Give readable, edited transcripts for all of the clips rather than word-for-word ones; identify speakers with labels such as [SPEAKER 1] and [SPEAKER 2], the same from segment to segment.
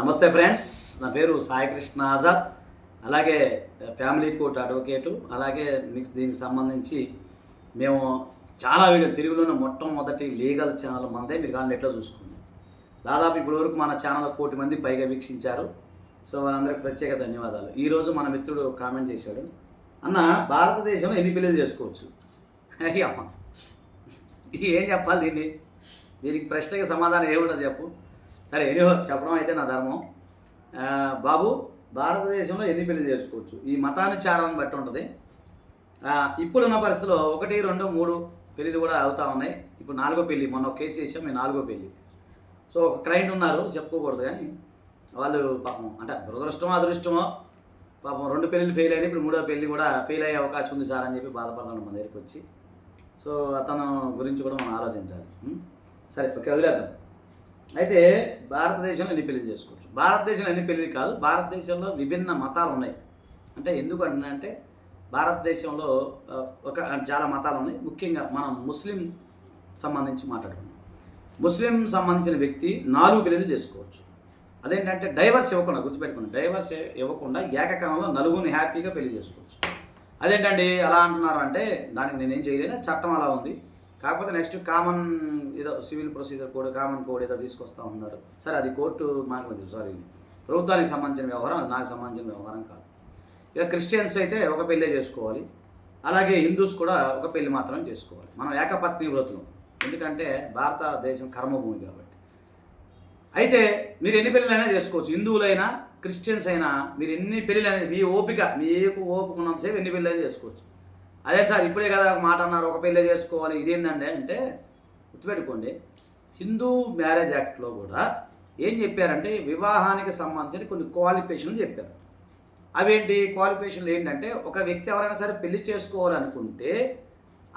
[SPEAKER 1] నమస్తే ఫ్రెండ్స్, నా పేరు సాయికృష్ణ ఆజాద్. అలాగే ఫ్యామిలీ కోర్ట్ అడ్వకేటు. అలాగే దీనికి సంబంధించి మేము చాలా వీడియోలు తెలుగులోనే మొట్టమొదటి లీగల్ ఛానల్ మందే. మీరు కానీ నెట్లో చూసుకోండి. దాదాపు ఇప్పటివరకు మన ఛానల్ 1 కోటి మంది పైగా వీక్షించారు. సో వాళ్ళందరికీ ప్రత్యేక ధన్యవాదాలు. ఈరోజు మన మిత్రుడు కామెంట్ చేశాడు, అన్న భారతదేశంలో ఎన్ని పెళ్ళిళ్ళు చేసుకోవచ్చు? అమ్మ ఏం చెప్పాలి దీనికి ప్రశ్నకి సమాధానం ఏముంటుంది చెప్పు. సరే, చెప్పడం అయితే నా ధర్మం. బాబు, భారతదేశంలో ఎన్ని పెళ్లి చేసుకోవచ్చు? ఈ మతానుచారాన్ని బట్టి ఉంటుంది. ఇప్పుడున్న పరిస్థితిలో 1, 2, 3 పెళ్ళిళ్ళు కూడా అవుతూ ఉన్నాయి. ఇప్పుడు 4వ పెళ్ళి, మొన్న ఒక కేసు చేసాం, మేము 4వ పెళ్ళి. సో ఒక క్లయింట్ ఉన్నారు, చెప్పుకోకూడదు కానీ వాళ్ళు పాపం అంటే దురదృష్టమో అదృష్టమో పాపం 2 పెళ్ళిళ్ళు ఫెయిల్ అయినాయి. ఇప్పుడు 3వ పెళ్ళి కూడా ఫెయిల్ అయ్యే అవకాశం ఉంది సార్ అని చెప్పి బాధపడతాను మన దగ్గరికి వచ్చి. సో అతను గురించి కూడా మనం ఆలోచించాలి. సరే, ఓకే, వదిలేద్దాం. అయితే భారతదేశంలో ఎన్ని పెళ్ళిళ్ళు చేసుకోవచ్చు? భారతదేశంలో ఎన్ని పెళ్ళిళ్ళు కాదు, భారతదేశంలో విభిన్న మతాలు ఉన్నాయి. అంటే ఎందుకు అంటే భారతదేశంలో చాలా మతాలు ఉన్నాయి. ముఖ్యంగా మనం ముస్లిం సంబంధించి మాట్లాడుకున్నాం. ముస్లిం సంబంధించిన వ్యక్తి 4 పెళ్ళిళ్ళు చేసుకోవచ్చు. అదేంటంటే డైవర్స్ ఇవ్వకుండా, గుర్తుపెట్టుకోండి, డైవర్స్ ఇవ్వకుండా ఏకకాలంలో 4గురిని హ్యాపీగా పెళ్లి చేసుకోవచ్చు. అదేంటండి అలా అంటున్నారు అంటే దానికి నేనేం చేయలేను, చట్టం అలా ఉంది. కాకపోతే నెక్స్ట్ కామన్ ఏదో civil procedure code, common code ఏదో తీసుకొస్తూ ఉన్నారు. సరే, అది కోర్టు మాకు ప్రభుత్వానికి సంబంధించిన వ్యవహారం, అది నాకు సంబంధించిన వ్యవహారం కాదు. ఇక క్రిస్టియన్స్ అయితే ఒక పెళ్ళే చేసుకోవాలి. అలాగే హిందూస్ కూడా ఒక పెళ్ళి మాత్రమే చేసుకోవాలి. మనం ఏకపత్ని వ్రతులు, ఎందుకంటే భారతదేశం కర్మభూమి కాబట్టి. అయితే మీరు ఎన్ని పెళ్ళిళ్ళైనా చేసుకోవచ్చు. హిందువులైనా క్రిస్టియన్స్ అయినా మీరు ఎన్ని పెళ్ళిళ్ళైనా, మీకు ఓపికన్నంతసేపు ఎన్ని పెళ్ళైనా చేసుకోవచ్చు. అదే సార్ ఇప్పుడే కదా ఒక మాట అన్నారు, ఒక పెళ్ళి చేసుకోవాలి, ఇదేందండి అంటే గుర్తుపెట్టుకోండి, హిందూ మ్యారేజ్ యాక్ట్లో కూడా ఏం చెప్పారంటే వివాహానికి సంబంధించిన కొన్ని క్వాలిఫికేషన్లు చెప్పారు. అవేంటి క్వాలిఫికేషన్లు ఏంటంటే, ఒక వ్యక్తి ఎవరైనా సరే పెళ్లి చేసుకోవాలనుకుంటే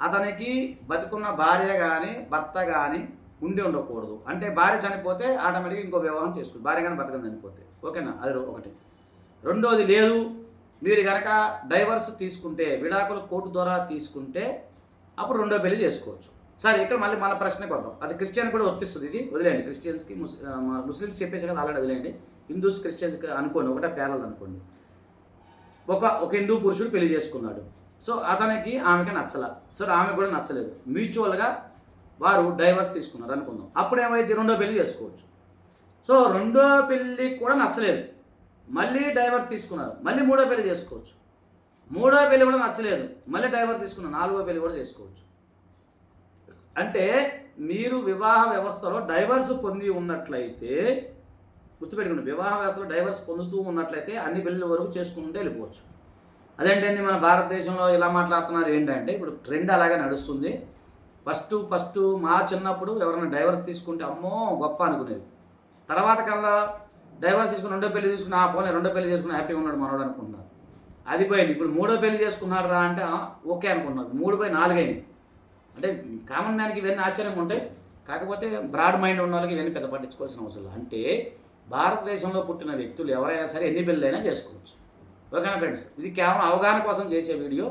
[SPEAKER 1] అతనికి బతుకున్న భార్య కానీ భర్త కానీ ఉండకూడదు. అంటే భార్య చనిపోతే ఆటోమేటిక్గా ఇంకో వివాహం చేసుకోవాలి, భార్య కానీ భర్త కానీ చనిపోతే. ఓకేనా? అది ఒకటి. రెండోది, లేదు మీరు కనుక డైవర్స్ తీసుకుంటే, విడాకులు కోర్టు ద్వారా తీసుకుంటే అప్పుడు 2వ పెళ్లి చేసుకోవచ్చు. సరే, ఇక్కడ మళ్ళీ మన ప్రశ్నకు వద్దాం. అది క్రిస్టియన్ కూడా వర్తిస్తుంది. ఇది వదిలేండి, క్రిస్టియన్స్కి ముస్లిమ్స్ చెప్పేసి కదా ఆల్రెడీ వదిలేండి. హిందూస్ క్రిస్టియన్స్కి అనుకోండి, ఒకటే పేర్లు అనుకోండి. ఒక హిందూ పురుషుడు పెళ్లి చేసుకున్నాడు. సో అతనికి ఆమెకి నచ్చల, సో ఆమె కూడా నచ్చలేదు, మ్యూచువల్గా వారు డైవర్స్ తీసుకున్నారు అనుకుందాం. అప్పుడు ఏమైతే 2వ పెళ్లి చేసుకోవచ్చు. సో 2వ పెళ్ళి కూడా నచ్చలేదు, మళ్ళీ డైవర్స్ తీసుకున్నారు, మళ్ళీ 3వ పెళ్లి చేసుకోవచ్చు. 3వ పెళ్లి కూడా నచ్చలేదు, మళ్ళీ డైవర్స్ తీసుకున్నారు, 4వ పెళ్లి కూడా చేసుకోవచ్చు. అంటే మీరు వివాహ వ్యవస్థలో డైవర్స్ పొంది ఉన్నట్లయితే, గుర్తుపెట్టుకోండి, వివాహ వ్యవస్థలో డైవర్స్ పొందుతూ ఉన్నట్లయితే అన్ని పెళ్ళిళ్ళ వరకు చేసుకుంటే వెళ్ళిపోవచ్చు. అదేంటండి మన భారతదేశంలో ఇలా మాట్లాడుతున్నారు ఏంటంటే, ఇప్పుడు ట్రెండ్ అలాగే నడుస్తుంది. ఫస్ట్ మా చిన్నప్పుడు ఎవరైనా డైవర్స్ తీసుకుంటే అమ్మో గొప్ప అనుకునేది. తర్వాత కల్లా డైవర్స్ తీసుకుని 2వ పెళ్లి తీసుకుని పోనీ 2వ పెళ్లి చేసుకుని హ్యాపీగా ఉన్నాడు మనోడు అనుకుంటున్నారు. అది పోయింది. ఇప్పుడు 3వ పెళ్లి చేసుకున్నాడు రా అంటే ఓకే అనుకున్నారు. 3/4 అయింది. అంటే కామన్ మ్యాన్కి ఇవన్నీ ఆశ్చర్యంగా ఉంటాయి. కాకపోతే బ్రాడ్ మైండ్ ఉన్న వాళ్ళకి ఇవన్నీ పెద్ద పట్టించుకోవాల్సిన అవసరం. అంటే భారతదేశంలో పుట్టిన వ్యక్తులు ఎవరైనా సరే ఎన్ని పెళ్ళైనా చేసుకోవచ్చు. ఓకేనా ఫ్రెండ్స్? ఇది కేవలం అవగాహన కోసం చేసే వీడియో.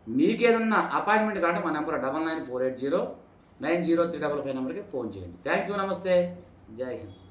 [SPEAKER 1] మీకేదన్నా అపాయింట్మెంట్ కావాలంటే మా నెంబర్ 9948090355 నెంబర్కి ఫోన్ చేయండి. థ్యాంక్ యూ, నమస్తే, జై హింద్.